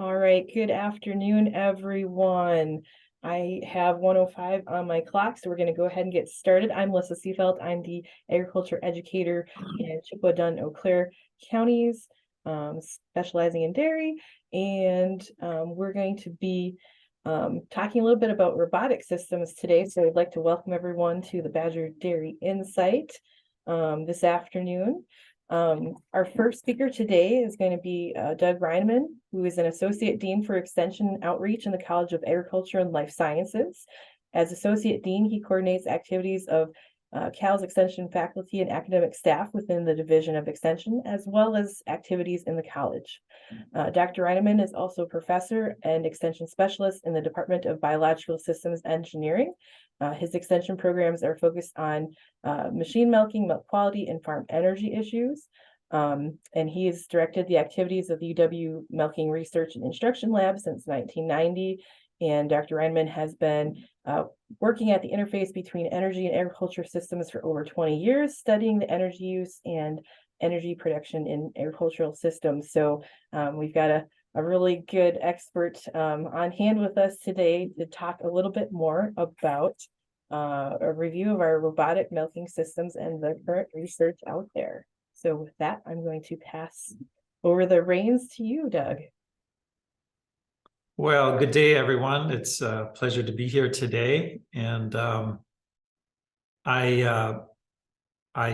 All right, good afternoon, everyone. I have 1:05 on my clock, so we're going to go ahead and get started. I'm Melissa Seefeld. I'm the agriculture educator in Chippewa, Dunn, Eau Claire counties, specializing in dairy. And we're going to be talking a little bit about robotic systems today. So I'd like to welcome everyone to the Badger Dairy Insight this afternoon. Our first speaker today is going to be Doug Reinemann, who is an Associate Dean for Extension Outreach in the College of Agriculture and Life Sciences. As Associate Dean, he coordinates activities of CAL's Extension faculty and academic staff within the Division of Extension, as well as activities in the college. Dr. Reinemann is also a professor and extension specialist in the Department of Biological Systems Engineering. His extension programs are focused on machine milking, milk quality, and farm energy issues. And he has directed the activities of the UW Milking Research and Instruction Lab since 1990. And Dr. Reinemann has been working at the interface between energy and agriculture systems for over 20 years, studying the energy use and energy production in agricultural systems. So we've got a really good expert on hand with us today to talk a little bit more about a review of our robotic milking systems and the current research out there. So with that, I'm going to pass over the reins to you, Doug. Well, good day, everyone. It's a pleasure to be here today. And I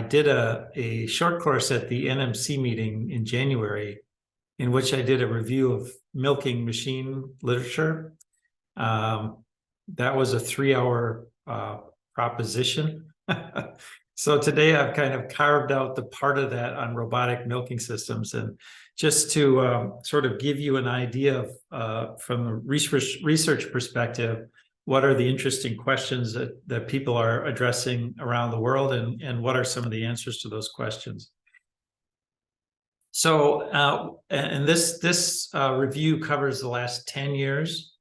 did a short course at the NMC meeting in January, in which I did a review of milking machine literature. That was a 3-hour proposition. So today I've kind of carved out the part of that on robotic milking systems, and just to sort of give you an idea of, from a research perspective, what are the interesting questions that people are addressing around the world, and what are some of the answers to those questions. So, and this review covers the last 10 years.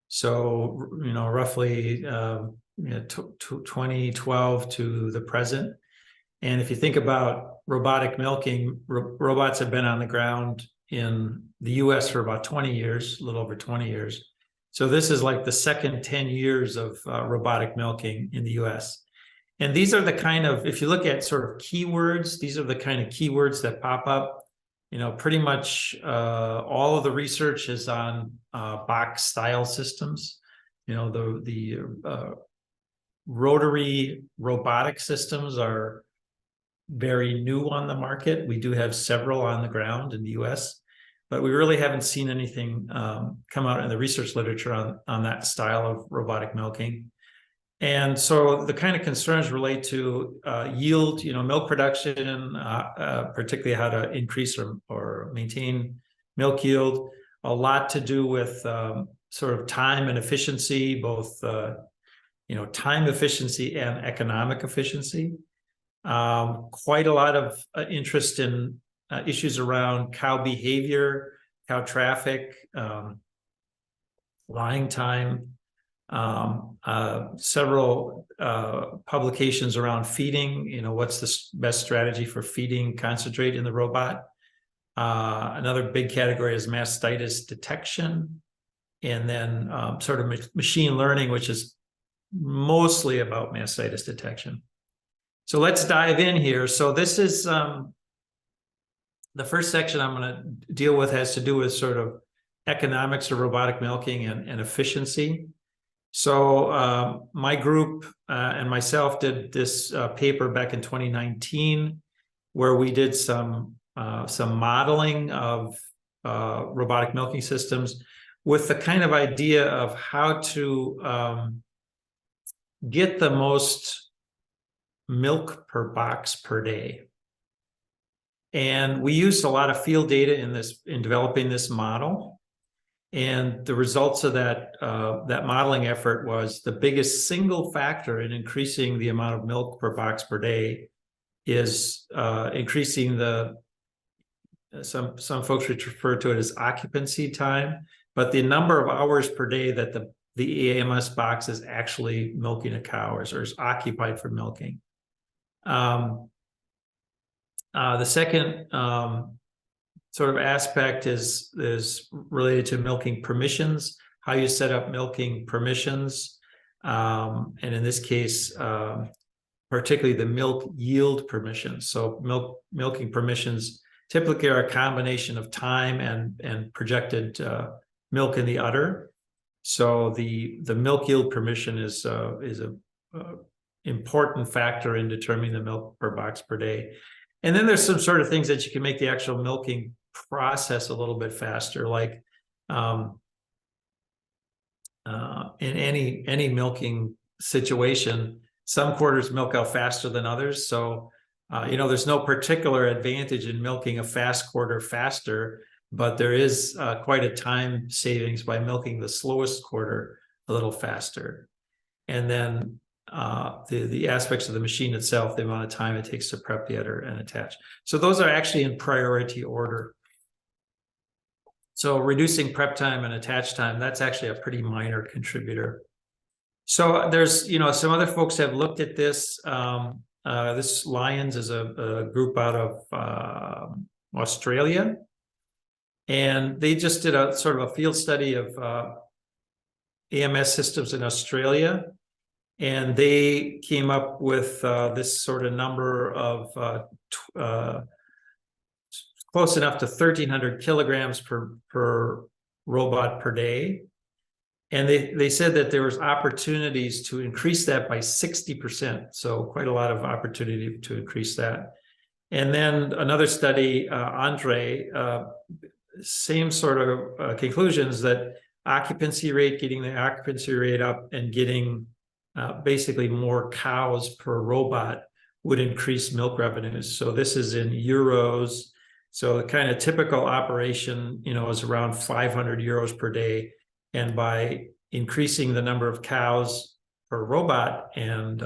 So, roughly 2012 to the present. And if you think about robotic milking, robots have been on the ground in the US for about 20 years, a little over 20 years. So this is like the second 10 years of robotic milking in the US. And these are the kind of, if you look at sort of keywords, these are the kind of keywords that pop up. Pretty much all of the research is on box style systems. The rotary robotic systems are very new on the market. We do have several on the ground in the US, but we really haven't seen anything come out in the research literature on that style of robotic milking. And so the kind of concerns relate to yield, milk production, particularly how to increase or maintain milk yield. A lot to do with sort of time and efficiency, both time efficiency and economic efficiency. Quite a lot of interest in issues around cow behavior, cow traffic, lying time. Several publications around feeding, what's the best strategy for feeding concentrate in the robot. Another big category is mastitis detection, and then sort of machine learning, which is mostly about mastitis detection. So let's dive in here. So this is the first section I'm going to deal with, has to do with sort of economics of robotic milking and efficiency. So my group and myself did this paper back in 2019, where we did some modeling of robotic milking systems with the kind of idea of how to get the most milk per box per day. And we used a lot of field data in developing this model. And the results of that modeling effort was the biggest single factor in increasing the amount of milk per box per day is increasing some folks refer to it as occupancy time, but the number of hours per day that the AMS box is actually milking a cow or is occupied for milking. The second sort of aspect is related to milking permissions, how you set up milking permissions. And in this case, particularly the milk yield permissions. So milking permissions typically are a combination of time and projected milk in the udder. So the milk yield permission is a important factor in determining the milk per box per day. And then there's some sort of things that you can make the actual milking process a little bit faster, like in any milking situation, some quarters milk out faster than others. So, there's no particular advantage in milking a fast quarter faster, but there is quite a time savings by milking the slowest quarter a little faster. And then the aspects of the machine itself, the amount of time it takes to prep the udder and attach. So those are actually in priority order. So reducing prep time and attach time, that's actually a pretty minor contributor. So there's, some other folks have looked at this. This Lions is a group out of Australia. And they just did a sort of a field study of AMS systems in Australia. And they came up with this sort of number of close enough to 1,300 kilograms per robot per day. And they said that there was opportunities to increase that by 60%. So quite a lot of opportunity to increase that. And then another study, Andre, same sort of conclusions, that occupancy rate, getting the occupancy rate up and getting basically more cows per robot would increase milk revenues. So this is in euros. So the kind of typical operation, is around 500 euros per day. And by increasing the number of cows per robot and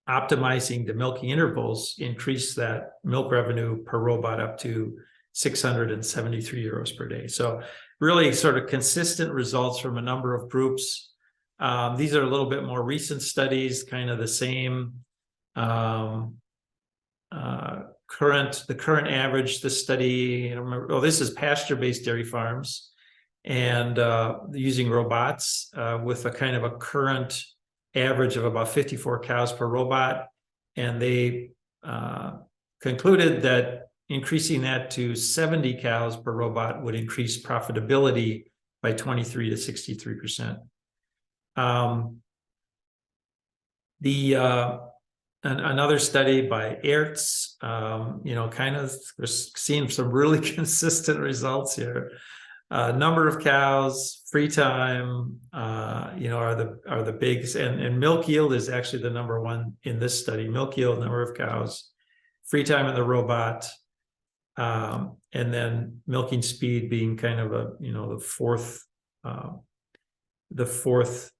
optimizing the milking intervals, increase that milk revenue per robot up to 673 euros per day. So really sort of consistent results from a number of groups. These are a little bit more recent studies, kind of the same the current average. This study, this is pasture-based dairy farms, and using robots with a kind of a current average of about 54 cows per robot. And they concluded that increasing that to 70 cows per robot would increase profitability by 23 to 63%. Another study by Ertz, kind of we're seeing some really consistent results here. Number of cows, free time, are the bigs, and milk yield is actually the number one in this study. Milk yield, number of cows, free time in the robot, and then milking speed being kind of the fourth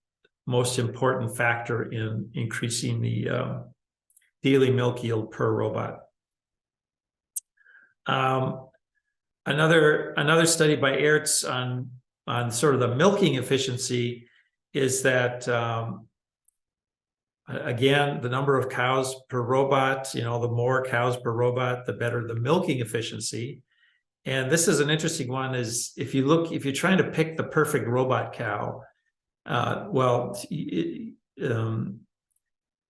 most important factor in increasing the daily milk yield per robot. Another study by Ertz on sort of the milking efficiency is that again, the number of cows per robot, the more cows per robot, the better the milking efficiency. And this is an interesting one, is if you're trying to pick the perfect robot cow,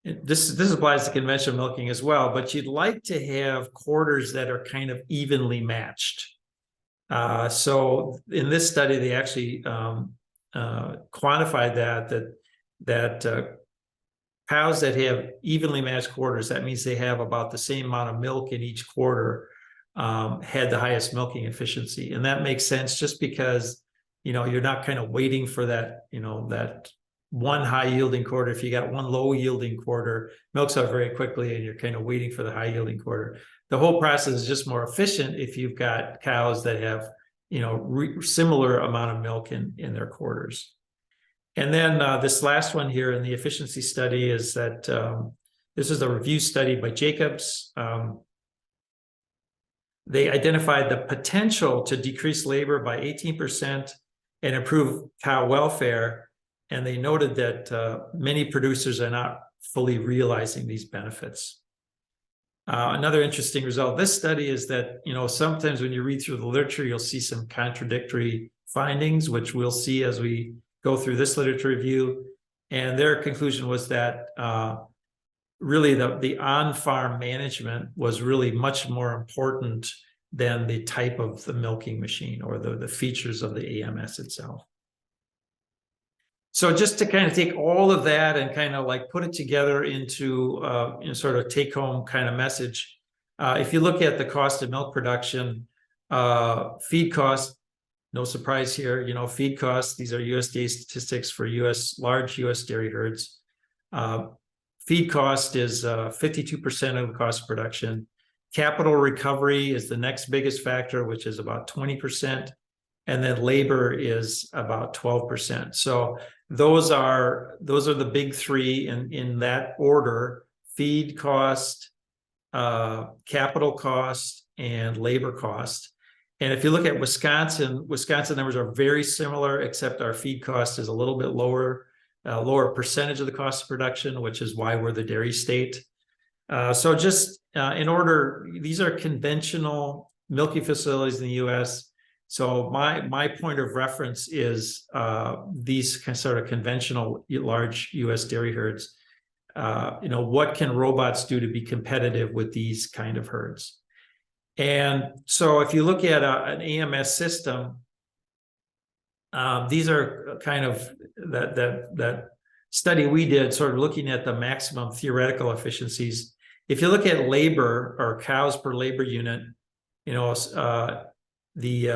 this applies to conventional milking as well, but you'd like to have quarters that are kind of evenly matched. So in this study, they actually quantified that cows that have evenly matched quarters, that means they have about the same amount of milk in each quarter, had the highest milking efficiency. And that makes sense just because, you're not kind of waiting for that, that one high yielding quarter. If you got one low yielding quarter, milks out very quickly and you're kind of waiting for the high yielding quarter. The whole process is just more efficient if you've got cows that have, similar amount of milk in their quarters. And then this last one here in the efficiency study is that this is a review study by Jacobs. They identified the potential to decrease labor by 18% and improve cow welfare. And they noted that many producers are not fully realizing these benefits. Another interesting result of this study is that, sometimes when you read through the literature, you'll see some contradictory findings, which we'll see as we go through this literature review. And their conclusion was that really the on-farm management was really much more important than the type of the milking machine or the features of the AMS itself. So just to kind of take all of that and kind of like put it together into sort of take home kind of message. If you look at the cost of milk production, feed costs, no surprise here, feed costs, these are USDA statistics for large US dairy herds. Feed cost is 52% of the cost of production. Capital recovery is the next biggest factor, which is about 20%. And then labor is about 12%. So those are the big three in that order: feed cost, capital cost, and labor cost. And if you look at Wisconsin numbers are very similar, except our feed cost is a little bit lower percentage of the cost of production, which is why we're the dairy state. So just in order, these are conventional milking facilities in the U.S. So my point of reference is these sort of conventional large U.S. dairy herds. What can robots do to be competitive with these kind of herds? And so if you look at an AMS system, these are kind of that study we did, sort of looking at the maximum theoretical efficiencies. If you look at labor or cows per labor unit, the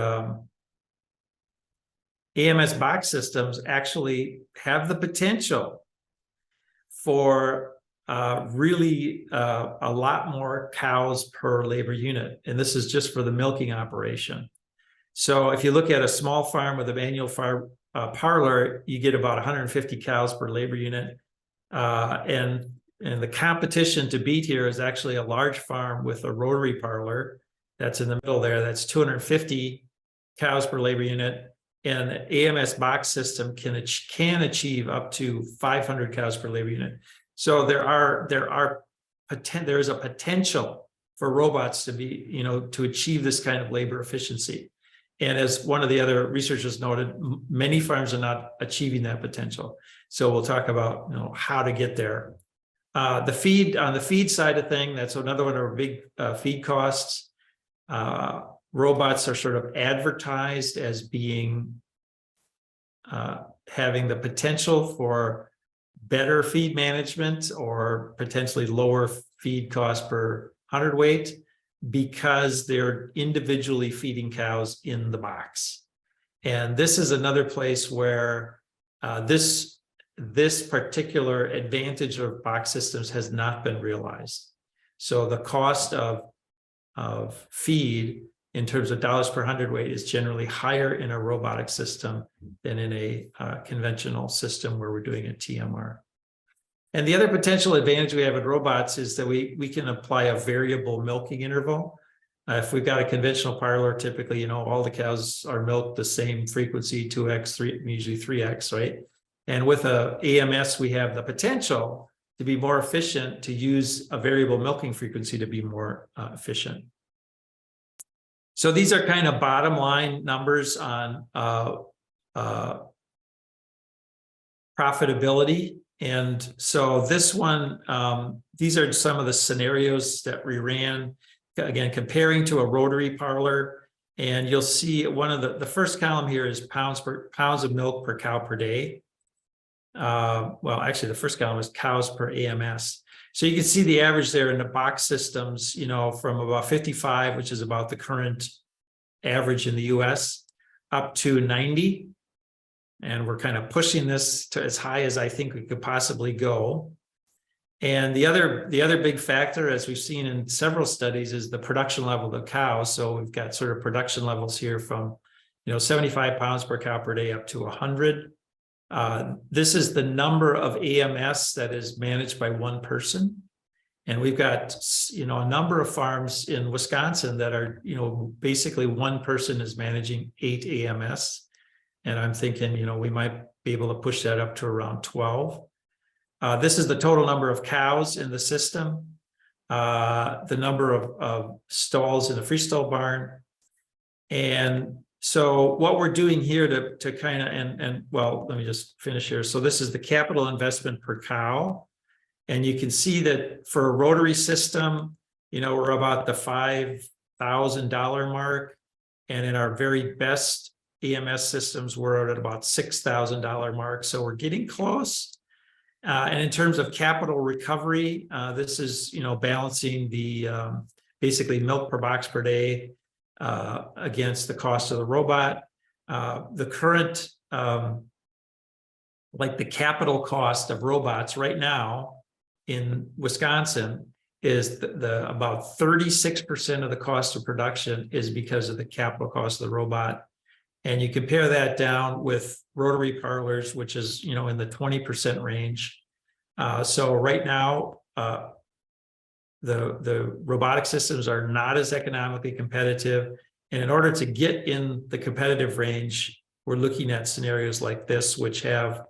AMS box systems actually have the potential for really a lot more cows per labor unit. And this is just for the milking operation. So if you look at a small farm with a manual farm parlor, you get about 150 cows per labor unit. And the competition to beat here is actually a large farm with a rotary parlor that's in the middle there. That's 250 cows per labor unit. And the AMS box system can achieve up to 500 cows per labor unit. So there is a potential for robots to be, to achieve this kind of labor efficiency. And as one of the other researchers noted, many farms are not achieving that potential. So we'll talk about, how to get there. On the feed side of thing, that's another one of our big feed costs. Robots are sort of advertised as being having the potential for better feed management or potentially lower feed cost per hundredweight because they're individually feeding cows in the box. And this is another place where this particular advantage of box systems has not been realized. So the cost of feed in terms of dollars per hundredweight is generally higher in a robotic system than in a conventional system where we're doing a TMR. And the other potential advantage we have with robots is that we can apply a variable milking interval. If we've got a conventional parlor, typically, all the cows are milked the same frequency, 2x, 3, usually 3x, right? And with a AMS, we have the potential to be more efficient, to use a variable milking frequency to be more efficient. So these are kind of bottom line numbers on profitability. And so this one, these are some of the scenarios that we ran, again, comparing to a rotary parlor. And you'll see one of the first column here is pounds of milk per cow per day. Well, actually, the first column is cows per AMS. So you can see the average there in the box systems, from about 55, which is about the current average in the US, up to 90. And we're kind of pushing this to as high as I think we could possibly go. And the other big factor, as we've seen in several studies, is the production level of cows. So we've got sort of production levels here from 75 pounds per cow per day up to 100. This is the number of AMS that is managed by one person. And we've got, a number of farms in Wisconsin that are, basically one person is managing 8 AMS. And I'm thinking, we might be able to push that up to around 12. This is the total number of cows in the system. the number of stalls in the freestall barn. And so what we're doing here to kind of, and well, let me just finish here. So this is the capital investment per cow. And you can see that for a rotary system, you know, we're about the $5,000 mark. And in our very best EMS systems, we're at about $6,000 mark. So we're getting close. And in terms of capital recovery, this is, you know, balancing the basically milk per box per day against the cost of the robot. The current, like the capital cost of robots right now in Wisconsin is the about 36% of the cost of production is because of the capital cost of the robot. And you compare that down with rotary parlors, which is, you know, in the 20% range. So right now, the robotic systems are not as economically competitive. And in order to get in the competitive range, we're looking at scenarios like this, which have,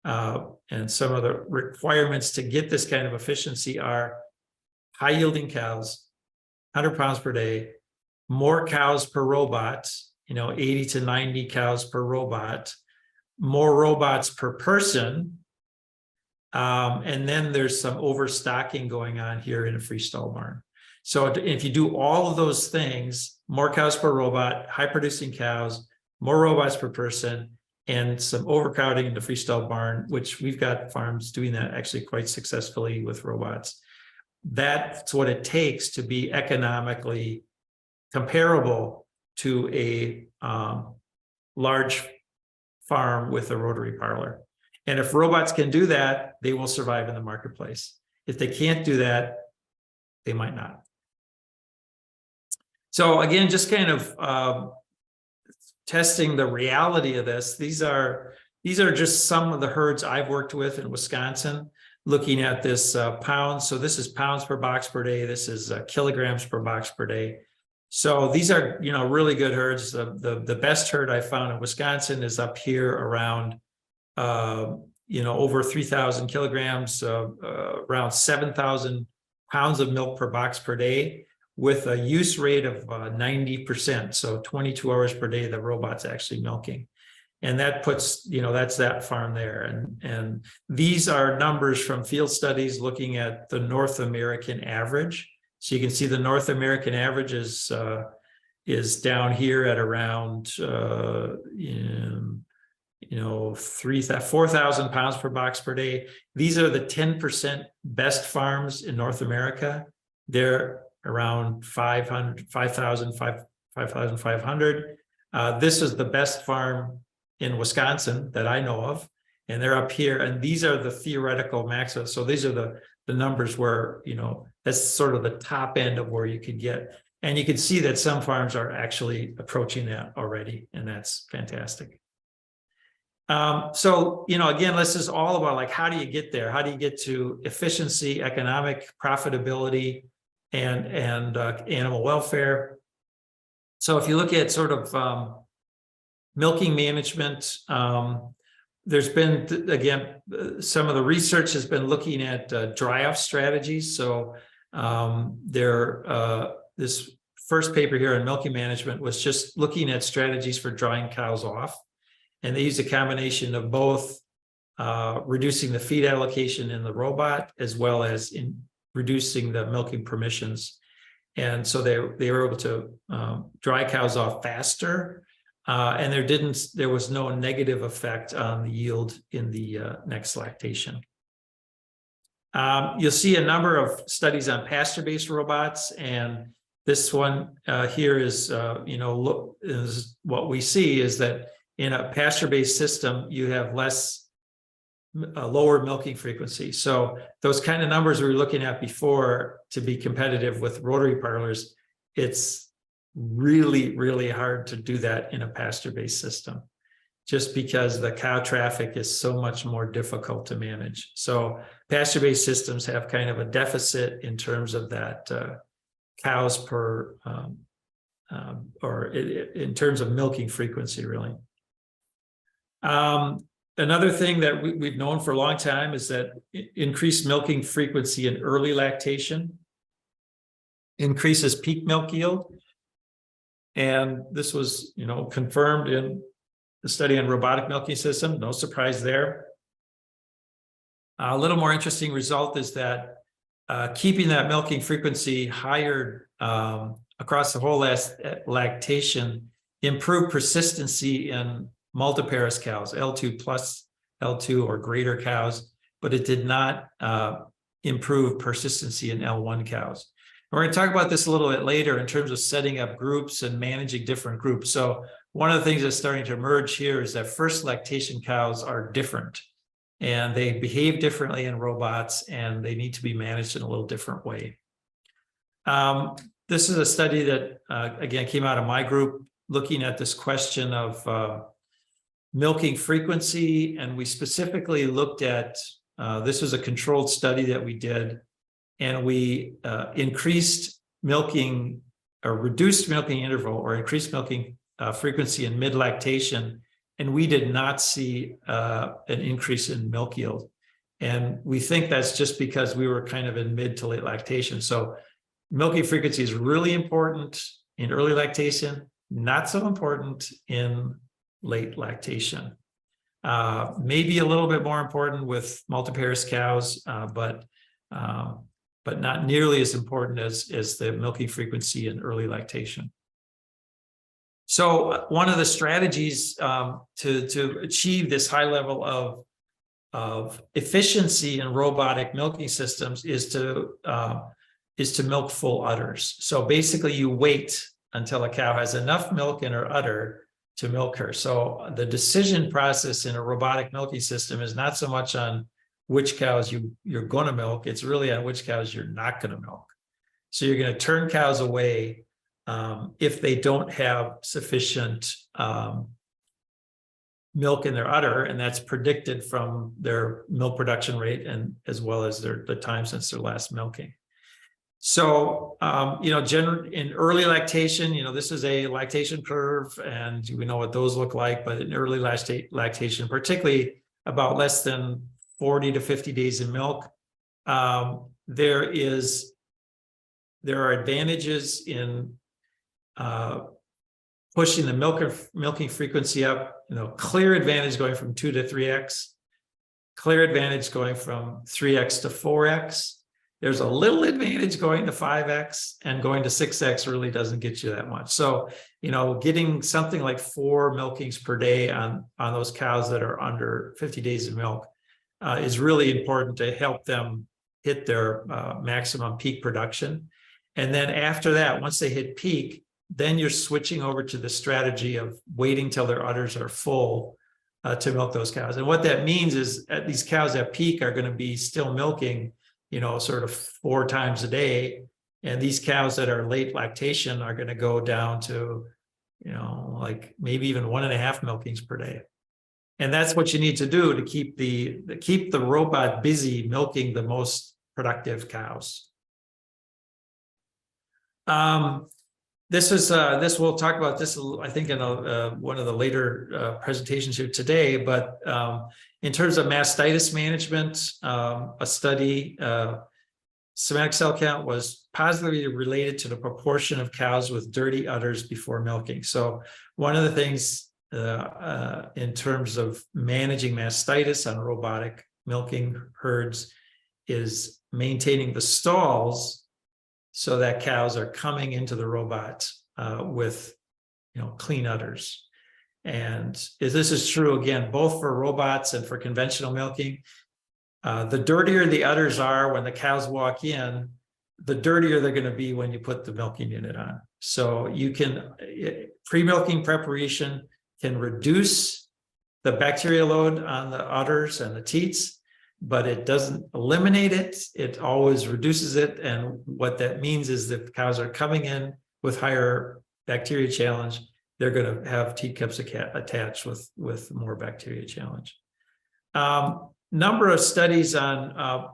and some of the requirements to get this kind of efficiency are high yielding cows, 100 pounds per day, more cows per robot, you know, 80 to 90 cows per robot, more robots per person. And then there's some overstocking going on here in a freestall barn. So if you do all of those things, more cows per robot, high producing cows, more robots per person, and some overcrowding in the freestall barn, which we've got farms doing that actually quite successfully with robots. That's what it takes to be economically comparable to a large farm with a rotary parlor. And if robots can do that, they will survive in the marketplace. If they can't do that, they might not. So again, just kind of testing the reality of this. These are just some of the herds I've worked with in Wisconsin, looking at this pounds. So this is pounds per box per day. This is kilograms per box per day. So these are, you know, really good herds. The best herd I found in Wisconsin is up here around, you know, over 3,000 kilograms, around 7,000 pounds of milk per box per day, with a use rate of 90%. So 22 hours per day, the robot's actually milking. And that puts, you know, that's that farm there. And these are numbers from field studies looking at the North American average. So you can see the North American average is down here at around, 4,000 pounds per box per day. These are the 10% best farms in North America. They're around 5,500. This is the best farm in Wisconsin that I know of, and they're up here. And these are the theoretical maximum. So these are the numbers where, you know, that's sort of the top end of where you could get. And you can see that some farms are actually approaching that already, and that's fantastic. So, you know, again, this is all about like, how do you get there? How do you get to efficiency, economic profitability, and animal welfare? So if you look at sort of milking management, there's been, again, some of the research has been looking at dry off strategies. So this first paper here on milking management was just looking at strategies for drying cows off. And they used a combination of both reducing the feed allocation in the robot, as well as in reducing the milking permissions. And so they were able to dry cows off faster. And there was no negative effect on the yield in the next lactation. You'll see a number of studies on pasture-based robots, and this one here is, is what we see is that in a pasture-based system, you have lower milking frequency. So those kind of numbers we were looking at before, to be competitive with rotary parlors, it's really, really hard to do that in a pasture-based system, just because the cow traffic is so much more difficult to manage. So pasture-based systems have kind of a deficit in terms of that cows per, in terms of milking frequency, really. Another thing that we've known for a long time is that increased milking frequency in early lactation increases peak milk yield. And this was, confirmed in the study on robotic milking system. No surprise there. A little more interesting result is that keeping that milking frequency higher across the whole lactation improved persistency in multiparous cows, L2 plus L2 or greater cows, but it did not improve persistency in L1 cows. We're going to talk about this a little bit later in terms of setting up groups and managing different groups. So one of the things that's starting to emerge here is that first lactation cows are different and they behave differently in robots and they need to be managed in a little different way. This is a study that, again, came out of my group looking at this question of milking frequency. And we specifically looked at, this was a controlled study that we did, and we increased milking or reduced milking interval or increased milking frequency in mid-lactation, and we did not see an increase in milk yield. And we think that's just because we were kind of in mid to late lactation. So milking frequency is really important in early lactation, not so important in late lactation. Maybe a little bit more important with multiparous cows, but not nearly as important as the milking frequency in early lactation. So one of the strategies to achieve this high level of efficiency in robotic milking systems is to milk full udders. So basically you wait until a cow has enough milk in her udder to milk her. So the decision process in a robotic milking system is not so much on which cows you're going to milk, it's really on which cows you're not going to milk. So you're going to turn cows away if they don't have sufficient milk in their udder, and that's predicted from their milk production rate and as well as the time since their last milking. So, in early lactation, this is a lactation curve, and we know what those look like, but in early lactation, particularly about less than 40 to 50 days in milk, there are advantages in pushing the milking frequency up, clear advantage going from 2 to 3x, clear advantage going from 3x to 4x. There's a little advantage going to 5x, and going to 6x really doesn't get you that much. So, getting something like 4 milkings per day on those cows that are under 50 days of milk is really important to help them hit their maximum peak production. And then after that, once they hit peak, then you're switching over to the strategy of waiting till their udders are full to milk those cows. And what that means is these cows at peak are going to be still milking, sort of 4 times a day. And these cows that are late lactation are going to go down to, like maybe even 1.5 milkings per day. And that's what you need to do to keep the robot busy milking the most productive cows. This we'll talk about this, I think, in one of the later presentations here today. But in terms of mastitis management, a study, somatic cell count was positively related to the proportion of cows with dirty udders before milking. So one of the things in terms of managing mastitis on robotic milking herds is maintaining the stalls so that cows are coming into the robot with clean udders. And this is true, again, both for robots and for conventional milking. The dirtier the udders are when the cows walk in, the dirtier they're going to be when you put the milking unit on. So you can, pre-milking preparation can reduce the bacteria load on the udders and the teats, but it doesn't eliminate it. It always reduces it. And what that means is that cows are coming in with higher bacteria challenge. They're going to have teat cups attached with more bacteria challenge. Number of studies on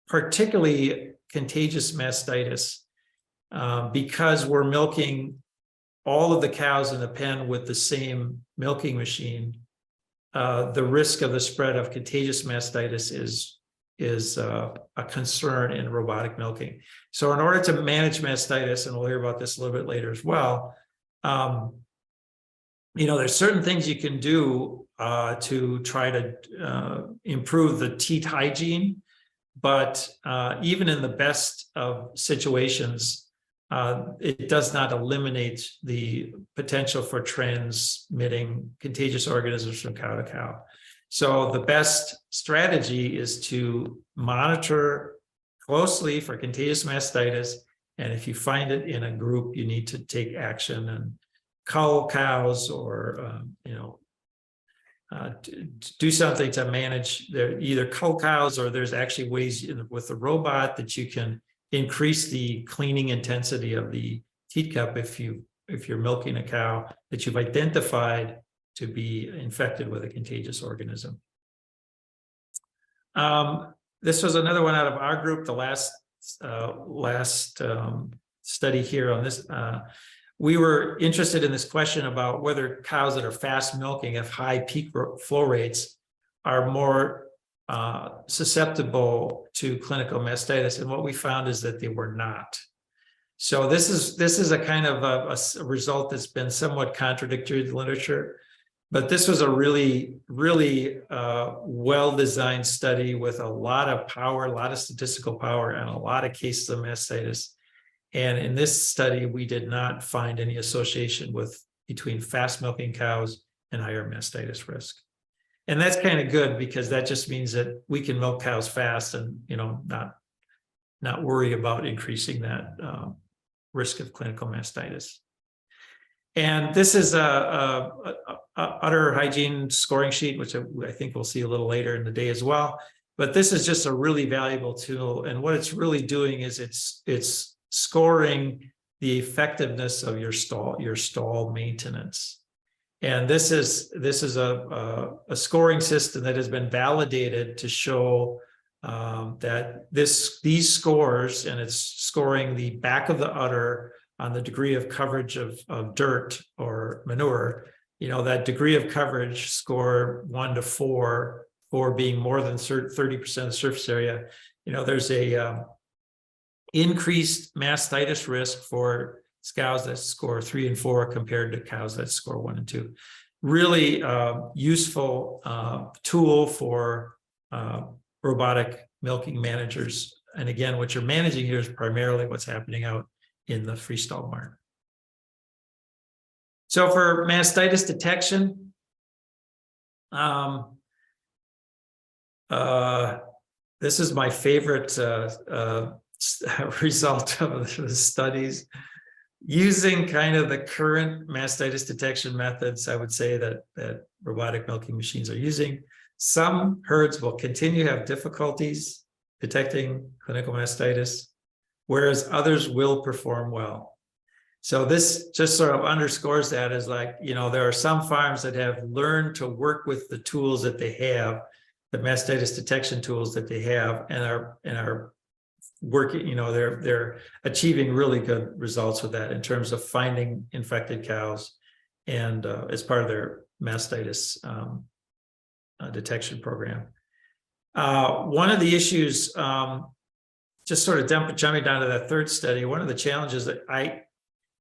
particularly contagious mastitis, because we're milking all of the cows in the pen with the same milking machine, the risk of the spread of contagious mastitis is a concern in robotic milking. So in order to manage mastitis, and we'll hear about this a little bit later as well, there's certain things you can do to try to improve the teat hygiene, but even in the best of situations, it does not eliminate the potential for transmitting contagious organisms from cow to cow. So the best strategy is to monitor closely for contagious mastitis, and if you find it in a group, you need to take action and cull cows or do something to manage either cull cows, or there's actually ways with the robot that you can increase the cleaning intensity of the teat cup if you're milking a cow that you've identified to be infected with a contagious organism. This was another one out of our group, the last study here on this. We were interested in this question about whether cows that are fast milking have high peak flow rates are more susceptible to clinical mastitis, and what we found is that they were not. So this is a kind of a result that's been somewhat contradictory in the literature, but this was a really well-designed study with a lot of power, a lot of statistical power, and a lot of cases of mastitis. And in this study, we did not find any association between fast milking cows and higher mastitis risk. And that's kind of good, because that just means that we can milk cows fast and not worry about increasing that risk of clinical mastitis. And this is a udder hygiene scoring sheet, which I think we'll see a little later in the day as well. But this is just a really valuable tool, and what it's really doing is it's scoring the effectiveness of your stall maintenance. And this is a scoring system that has been validated to show that these scores, and it's scoring the back of the udder on the degree of coverage of dirt or manure. That degree of coverage score 1 to 4, 4 being more than 30% of the surface area. There's a increased mastitis risk for cows that score 3 and 4 compared to cows that score 1 and 2. Really useful tool for robotic milking managers. And again, what you're managing here is primarily what's happening out in the freestall barn. So for mastitis detection, this is my favorite result of the studies. Using kind of the current mastitis detection methods, I would say that robotic milking machines are using, some herds will continue to have difficulties detecting clinical mastitis, whereas others will perform well. So this just sort of underscores that as there are some farms that have learned to work with the tools that they have, the mastitis detection tools that they have, and are working, they're achieving really good results with that in terms of finding infected cows and as part of their mastitis detection program. One of the issues, just sort of jumping down to that third study, one of the challenges that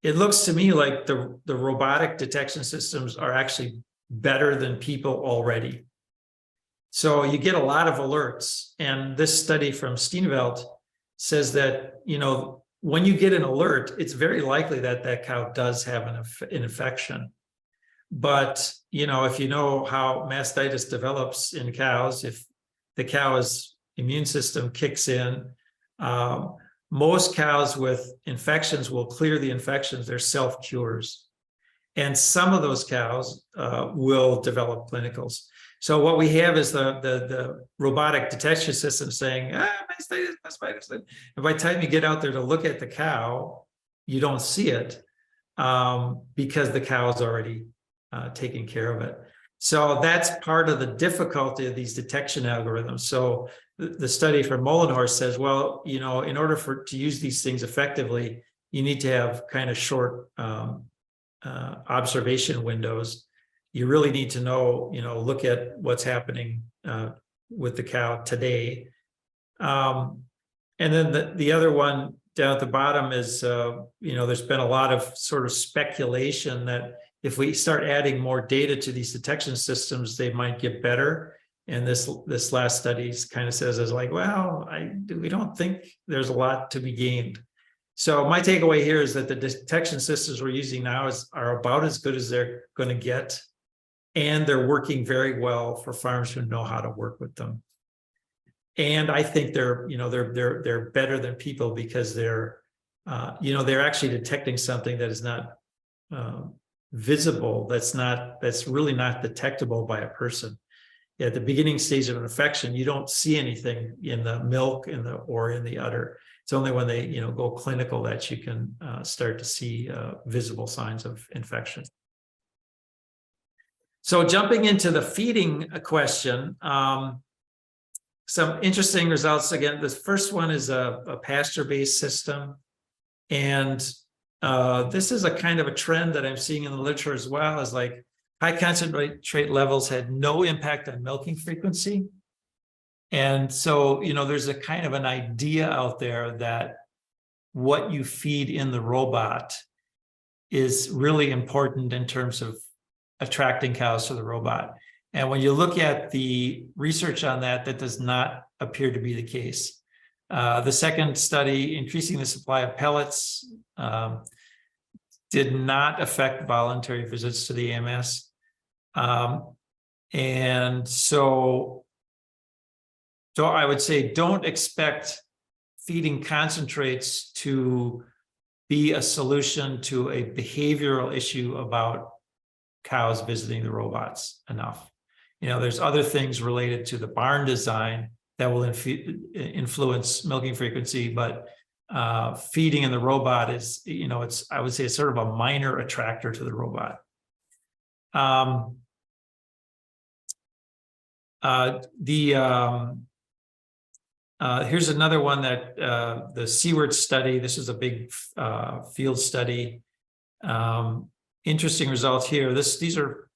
it looks to me like the robotic detection systems are actually better than people already. So you get a lot of alerts, and this study from Steenveld says that, when you get an alert, it's very likely that that cow does have an infection. But, if you know how mastitis develops in cows, if the cow's immune system kicks in, most cows with infections will clear the infections, they're self-cures. And some of those cows will develop clinicals. So what we have is the robotic detection system saying, mastitis. And by the time you get out there to look at the cow, you don't see it because the cow is already taking care of it. So that's part of the difficulty of these detection algorithms. So the study from Molenhorst says, well, in order to use these things effectively, you need to have kind of short observation windows. You really need to know, look at what's happening with the cow today And then the other one down at the bottom is, there's been a lot of sort of speculation that if we start adding more data to these detection systems, they might get better. And this last study kind of says is like, well, we don't think there's a lot to be gained. So my takeaway here is that the detection systems we're using now are about as good as they're going to get, and they're working very well for farmers who know how to work with them. And I think they're better than people because they're actually detecting something that is not visible. That's really not detectable by a person. At the beginning stage of an infection, you don't see anything in the milk or in the udder. It's only when they go clinical that you can start to see visible signs of infection. So jumping into the feeding question, some interesting results. Again, the first one is a pasture-based system. And this is a kind of a trend that I'm seeing in the literature as well, is like high concentrate levels had no impact on milking frequency. And so, there's a kind of an idea out there that what you feed in the robot is really important in terms of attracting cows to the robot. And when you look at the research on that, that does not appear to be the case. The second study, increasing the supply of pellets, did not affect voluntary visits to the AMS. And so I would say don't expect feeding concentrates to be a solution to a behavioral issue about cows visiting the robots enough. There's other things related to the barn design that will influence milking frequency, but feeding in the robot is, I would say it's sort of a minor attractor to the robot. Here's another one that the Seward study. This is a big field study. Interesting results here. These are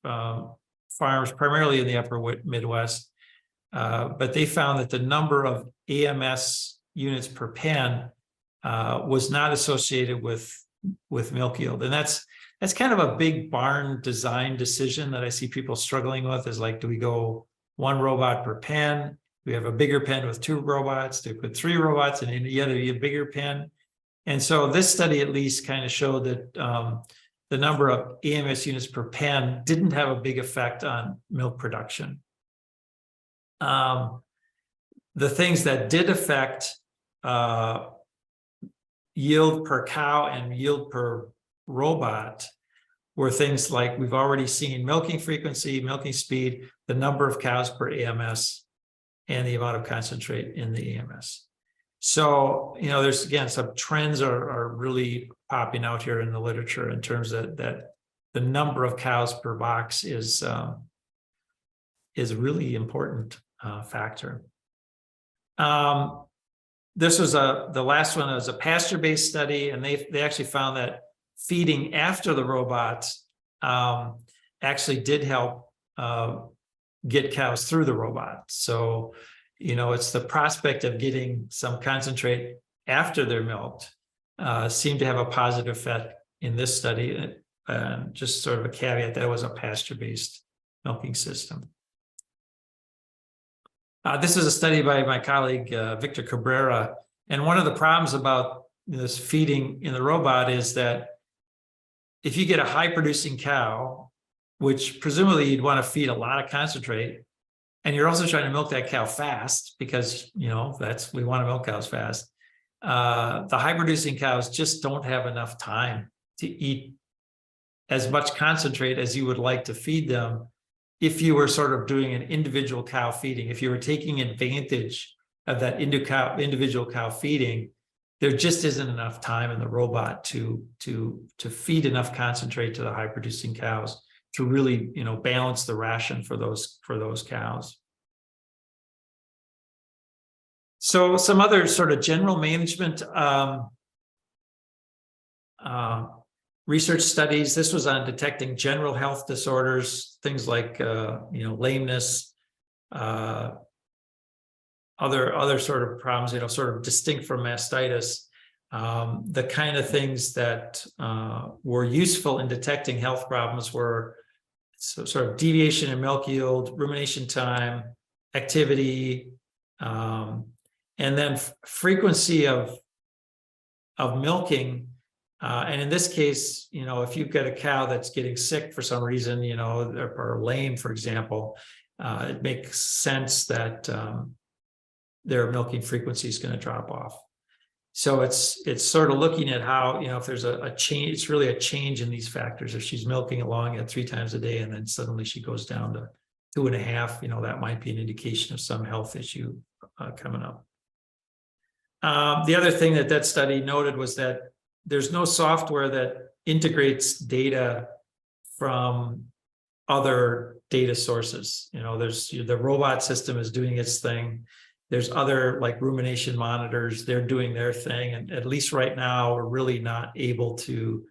farms primarily in the upper Midwest, but they found that the number of AMS units per pen was not associated with milk yield. And that's kind of a big barn design decision that I see people struggling with, is like, do we go one robot per pen? We have a bigger pen with 2 robots. Do we put 3 robots and yet a bigger pen? And so this study at least kind of showed that the number of AMS units per pen didn't have a big effect on milk production. The things that did affect yield per cow and yield per robot were things like we've already seen: milking frequency, milking speed, the number of cows per AMS, and the amount of concentrate in the AMS. So, there's, again, some trends are really popping out here in the literature in terms of that the number of cows per box is a really important factor. This was the last one was a pasture-based study, and they actually found that feeding after the robot actually did help get cows through the robot. So, it's the prospect of getting some concentrate after they're milked seemed to have a positive effect in this study. Just sort of a caveat, that was a pasture-based milking system. This is a study by my colleague, Victor Cabrera. And one of the problems about this feeding in the robot is that if you get a high-producing cow, which presumably you'd want to feed a lot of concentrate, and you're also trying to milk that cow fast because, we want to milk cows fast. The high-producing cows just don't have enough time to eat as much concentrate as you would like to feed them if you were sort of doing an individual cow feeding. If you were taking advantage of that individual cow feeding, there just isn't enough time in the robot to feed enough concentrate to the high-producing cows to really, balance the ration for those cows. So some other sort of general management research studies. This was on detecting general health disorders, things like lameness, other sort of problems, sort of distinct from mastitis. The kind of things that were useful in detecting health problems were sort of deviation in milk yield, rumination time, activity, and then frequency of milking. And in this case, if you've got a cow that's getting sick for some reason, or lame, for example, it makes sense that their milking frequency is going to drop off. So it's sort of looking at how, if there's a change, it's really a change in these factors. If she's milking along at 3 times a day and then suddenly she goes down to 2.5, that might be an indication of some health issue coming up. The other thing that study noted was that there's no software that integrates data from other data sources. There's the robot system is doing its thing. There's other like rumination monitors, they're doing their thing. And at least right now, we're really not able to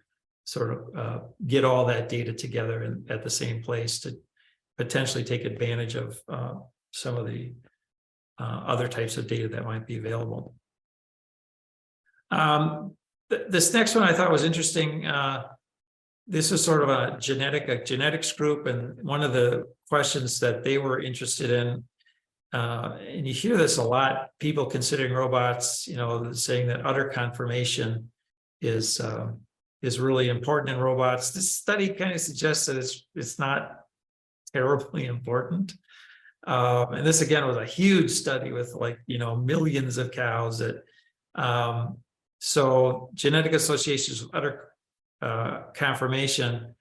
sort of get all that data together at the same place to potentially take advantage of some of the other types of data that might be available. This next one I thought was interesting. This is sort of a genetics group, and one of the questions that they were interested in, and you hear this a lot, people considering robots, saying that udder conformation is really important in robots. This study kind of suggests that it's not terribly important. And this again was a huge study with millions of cows that. So genetic associations with udder conformation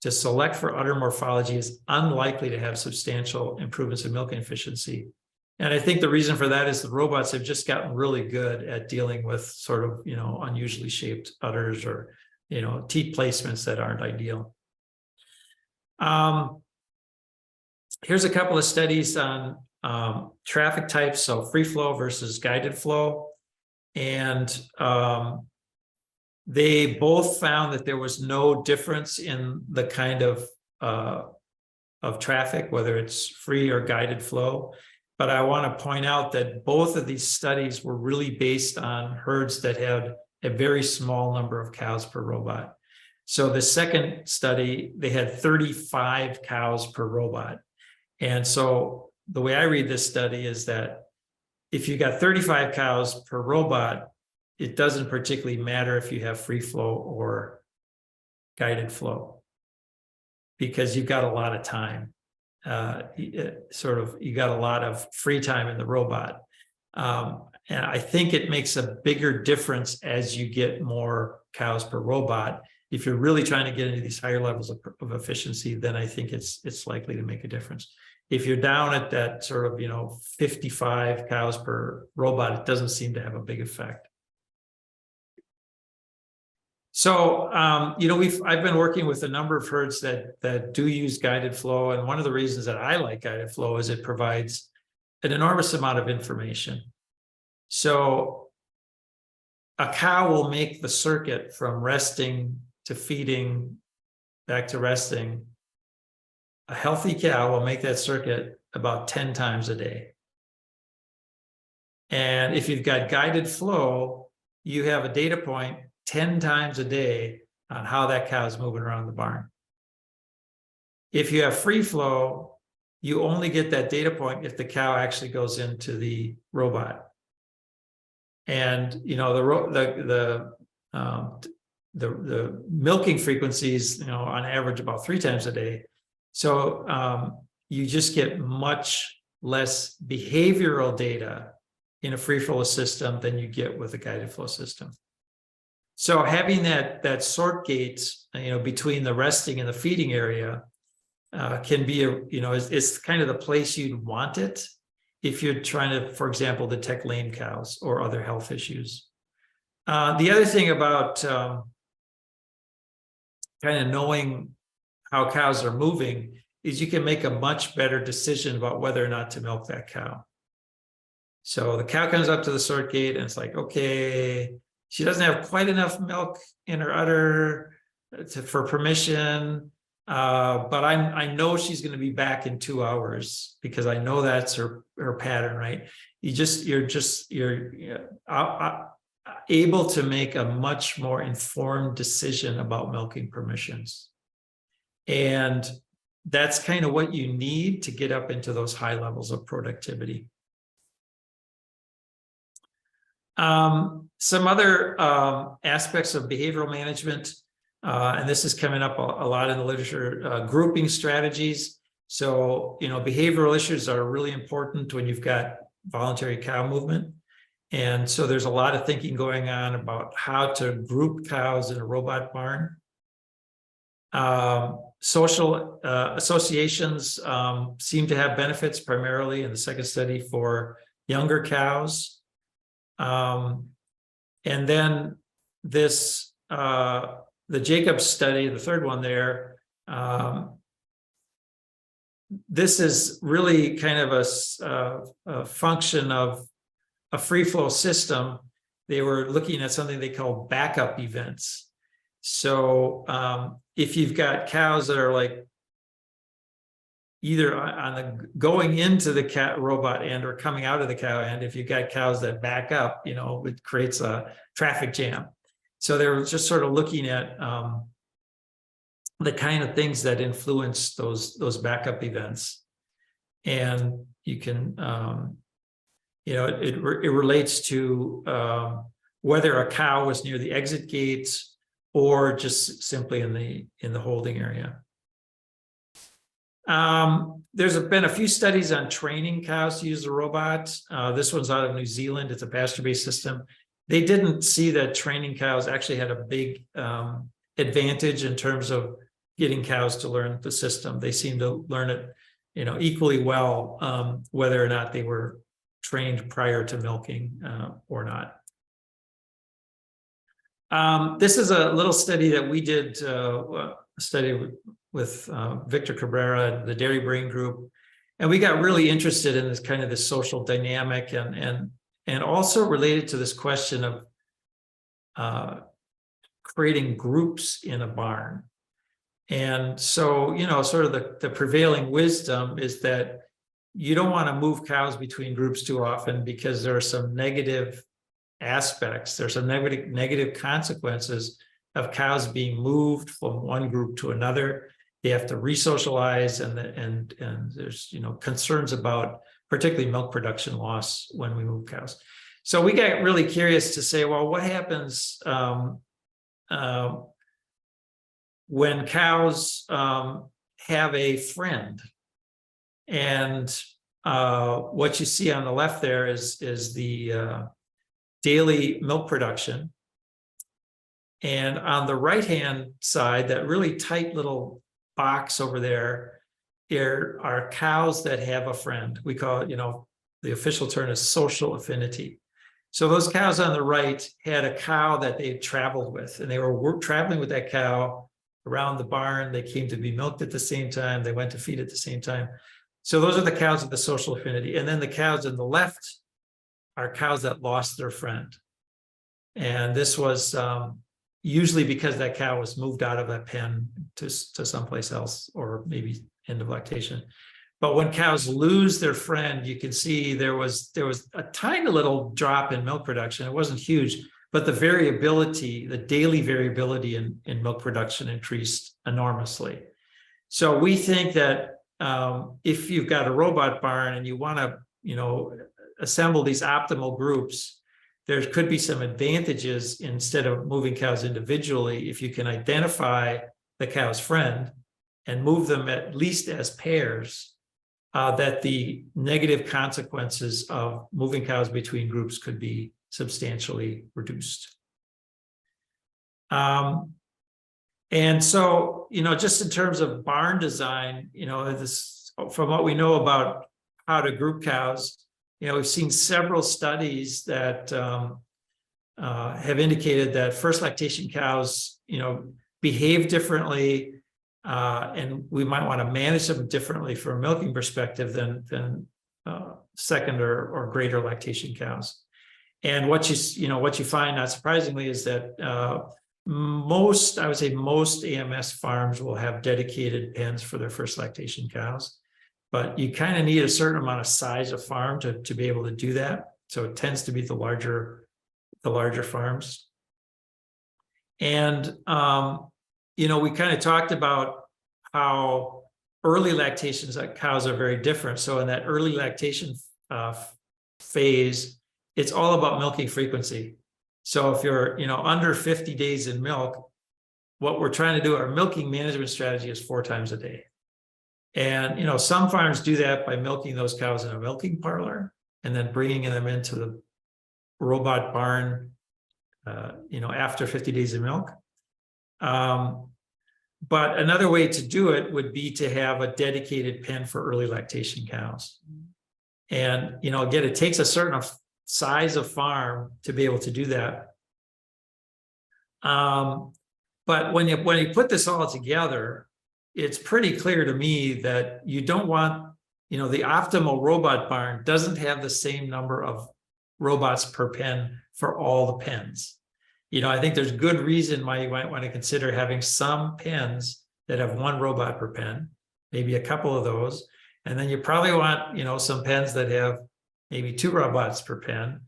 to select for udder morphology is unlikely to have substantial improvements in milking efficiency. And I think the reason for that is the robots have just gotten really good at dealing with sort of, unusually shaped udders or, teat placements that aren't ideal. Here's a couple of studies on traffic types, so free flow versus guided flow. And they both found that there was no difference in the kind of traffic, whether it's free or guided flow. But I want to point out that both of these studies were really based on herds that had a very small number of cows per robot. So the second study, they had 35 cows per robot. And so the way I read this study is that if you got 35 cows per robot, it doesn't particularly matter if you have free flow or guided flow, because you've got a lot of time. You got a lot of free time in the robot. And I think it makes a bigger difference as you get more cows per robot. If you're really trying to get into these higher levels of efficiency, then I think it's likely to make a difference. If you're down at that sort of, 55 cows per robot, it doesn't seem to have a big effect. So, I've been working with a number of herds that do use guided flow. And one of the reasons that I like guided flow is it provides an enormous amount of information. So a cow will make the circuit from resting to feeding back to resting. A healthy cow will make that circuit about 10 times a day. And if you've got guided flow, you have a data point 10 times a day on how that cow is moving around the barn. If you have free flow, you only get that data point if the cow actually goes into the robot. And the milking frequencies, on average about 3 times a day. So you just get much less behavioral data in a free flow system than you get with a guided flow system. So having that sort gate, between the resting and the feeding area can be it's kind of the place you'd want it if you're trying to, for example, detect lame cows or other health issues. The other thing about kind of knowing how cows are moving is you can make a much better decision about whether or not to milk that cow. So the cow comes up to the sort gate and it's like, okay, she doesn't have quite enough milk in her udder for permission, but I know she's going to be back in 2 hours because I know that's her pattern, right? you're able to make a much more informed decision about milking permissions. And that's kind of what you need to get up into those high levels of productivity. Some other aspects of behavioral management, and this is coming up a lot in the literature, grouping strategies. So, behavioral issues are really important when you've got voluntary cow movement. And so there's a lot of thinking going on about how to group cows in a robot barn. Social associations seem to have benefits, primarily in the second study for younger cows. And then this, the Jacobs study, the third one there, this is really kind of a function of a free flow system. They were looking at something they call backup events. So if you've got cows that are like either on the going into the cat robot end or coming out of the cow end, if you've got cows that back up, it creates a traffic jam. So they were just sort of looking at the kind of things that influence those backup events. And you can, it relates to whether a cow was near the exit gates or just simply in the holding area. There's been a few studies on training cows to use the robot. This one's out of New Zealand. It's a pasture-based system. They didn't see that training cows actually had a big advantage in terms of getting cows to learn the system. They seemed to learn it, equally well, whether or not they were trained prior to milking or not. This is a little study that we did, a study with Victor Cabrera and the Dairy Brain Group. And we got really interested in this kind of this social dynamic and also related to this question of creating groups in a barn. And so, sort of the prevailing wisdom is that you don't want to move cows between groups too often because there are some negative aspects. There's some negative consequences of cows being moved from one group to another. They have to re-socialize, and there's concerns about particularly milk production loss when we move cows. So we got really curious to say, well, what happens when cows have a friend? And what you see on the left there is the daily milk production. And on the right-hand side, that really tight little box over there are cows that have a friend. We call it, the official term is social affinity. So those cows on the right had a cow that they traveled with, and they were traveling with that cow around the barn. They came to be milked at the same time. They went to feed at the same time. So those are the cows with the social affinity. And then the cows on the left are cows that lost their friend. And this was usually because that cow was moved out of that pen to someplace else, or maybe end of lactation. But when cows lose their friend, you can see there was a tiny little drop in milk production. It wasn't huge, but the variability, the daily variability in milk production increased enormously. So we think that if you've got a robot barn and you want to, assemble these optimal groups, there could be some advantages instead of moving cows individually if you can identify the cow's friend and move them at least as pairs, that the negative consequences of moving cows between groups could be substantially reduced. And so, just in terms of barn design, from what we know about how to group cows, we've seen several studies that have indicated that first lactation cows, behave differently, and we might want to manage them differently from a milking perspective than second or greater lactation cows. And what you find, not surprisingly, is that I would say most AMS farms will have dedicated pens for their first lactation cows. but you kind of need a certain amount of size of farm to be able to do that. So it tends to be the larger farms. And, we kind of talked about how early lactations cows are very different. So in that early lactation phase, it's all about milking frequency. So if you're, under 50 days in milk, what we're trying to do, our milking management strategy is 4 times a day. And, some farms do that by milking those cows in a milking parlor and then bringing them into the robot barn, after 50 days of milk. But another way to do it would be to have a dedicated pen for early lactation cows. And, again, it takes a certain size of farm to be able to do that. But when you put this all together, it's pretty clear to me that you don't want, the optimal robot barn doesn't have the same number of robots per pen for all the pens. I think there's good reason why you might want to consider having some pens that have 1 robot per pen, maybe a couple of those. And then you probably want, some pens that have maybe 2 robots per pen.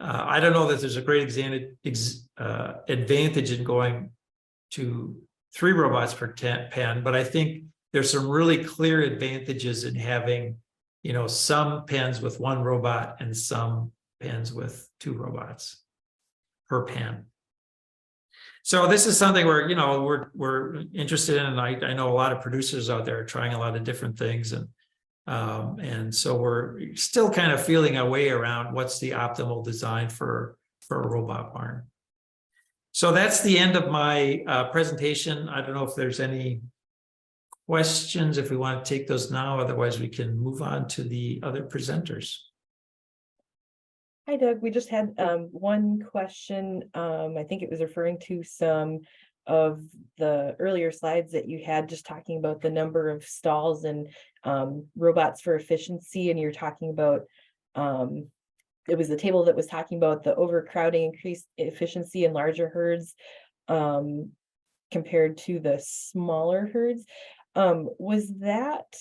I don't know that there's a great advantage in going to 3 robots per pen, but I think there's some really clear advantages in having, some pens with 1 robot and some pens with 2 robots per pen. So this is something where, we're interested in, and I know a lot of producers out there are trying a lot of different things, and so we're still kind of feeling our way around what's the optimal design for a robot barn. So that's the end of my presentation. I don't know if there's any questions, if we want to take those now, otherwise we can move on to the other presenters. Hi, Doug. We just had one question. I think it was referring to some of the earlier slides that you had, just talking about the number of stalls and robots for efficiency. And you're talking about, it was the table that was talking about the overcrowding, increased efficiency in larger herds compared to the smaller herds. Was that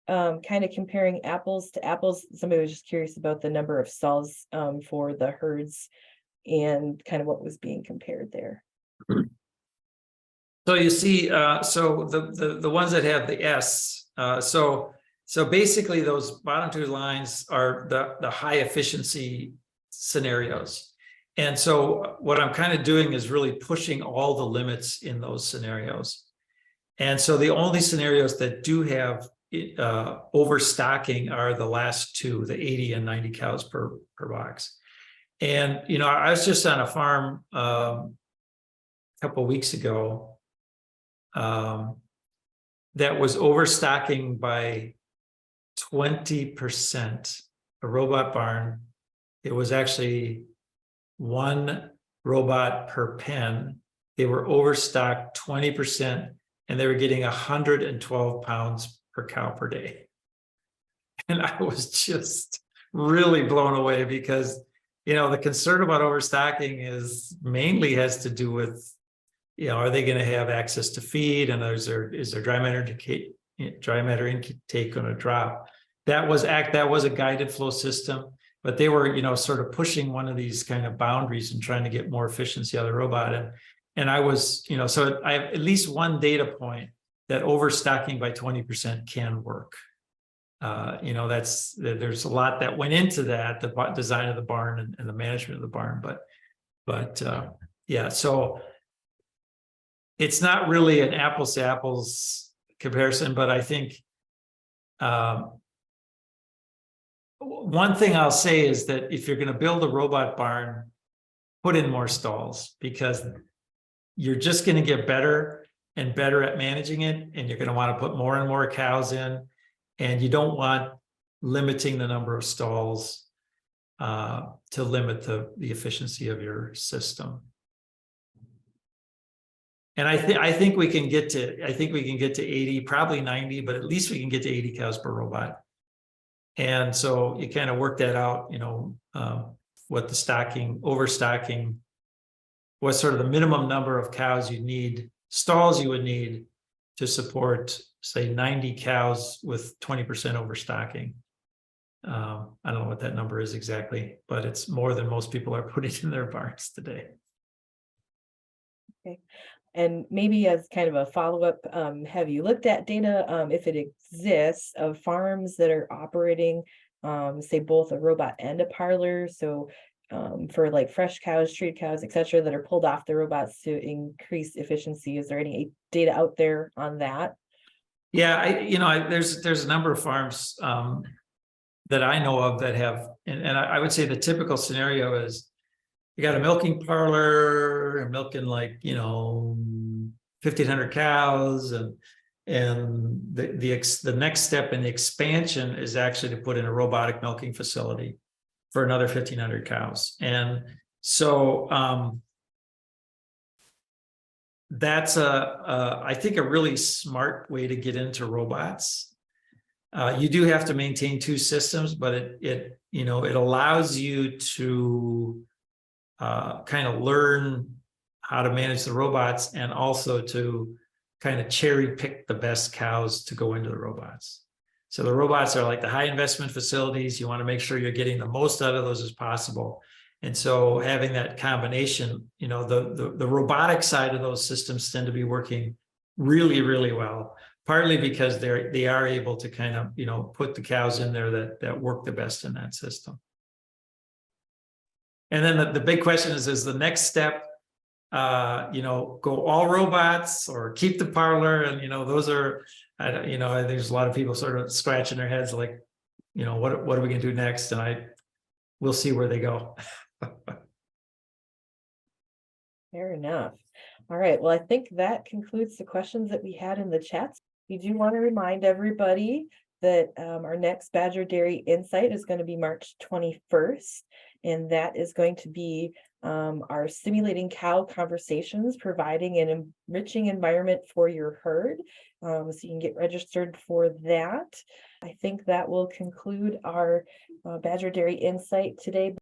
kind of comparing apples to apples? Somebody was just curious about the number of stalls for the herds and kind of what was being compared there. So you see, so the ones that have the S, so basically those bottom 2 lines are the high efficiency scenarios. And so what I'm kind of doing is really pushing all the limits in those scenarios. And so the only scenarios that do have overstocking are the last 2, the 80 and 90 cows per box. And, I was just on a farm a couple of weeks ago that was overstocking by 20%, a robot barn. It was actually 1 robot per pen. They were overstocked 20%, and they were getting 112 pounds per cow per day. And I was just really blown away because, the concern about overstocking mainly has to do with, are they going to have access to feed, and is their dry matter intake going to drop? That was a guided flow system, but they were, sort of pushing one of these kind of boundaries and trying to get more efficiency out of the robot. And I was, so I have at least one data point that overstocking by 20% can work. There's a lot that went into that, the design of the barn and the management of the barn, but yeah, so it's not really an apples to apples comparison, but I think one thing I'll say is that if you're going to build a robot barn, put in more stalls, because you're just going to get better and better at managing it, and you're going to want to put more and more cows in, and you don't want limiting the number of stalls to limit the efficiency of your system. And I think we can get to 80, probably 90, but at least we can get to 80 cows per robot. And so you kind of work that out, what the overstocking, what sort of the minimum number of cows you need, stalls you would need to support, say, 90 cows with 20% overstocking. I don't know what that number is exactly, but it's more than most people are putting in their barns today. Okay. And maybe as kind of a follow-up, have you looked at data, if it exists, of farms that are operating, say both a robot and a parlor? So for like fresh cows, treated cows, etc., that are pulled off the robots to increase efficiency. Is there any data out there on that? Yeah, there's a number of farms that I know of that have, and I would say the typical scenario is you got a milking parlor and milking like 1,500 cows, and the next step in the expansion is actually to put in a robotic milking facility for another 1,500 cows. And so that's I think a really smart way to get into robots. You do have to maintain two systems, but it allows you to kind of learn how to manage the robots, and also to kind of cherry pick the best cows to go into the robots. So the robots are like the high investment facilities. You want to make sure you're getting the most out of those as possible. And so having that combination, the robotic side of those systems tend to be working really, really well, partly because they are able to kind of, put the cows in there that work the best in that system. And then the big question is the next step, go all robots or keep the parlor? And, those are, there's a lot of people sort of scratching their heads like, what are we going to do next? And we'll see where they go. Fair enough. All right. Well, I think that concludes the questions that we had in the chat. We do want to remind everybody that our next Badger Dairy Insight is going to be March 21st. And that is going to be our Simulating Cow Conversations, providing an enriching environment for your herd. So you can get registered for that. I think that will conclude our Badger Dairy Insight today.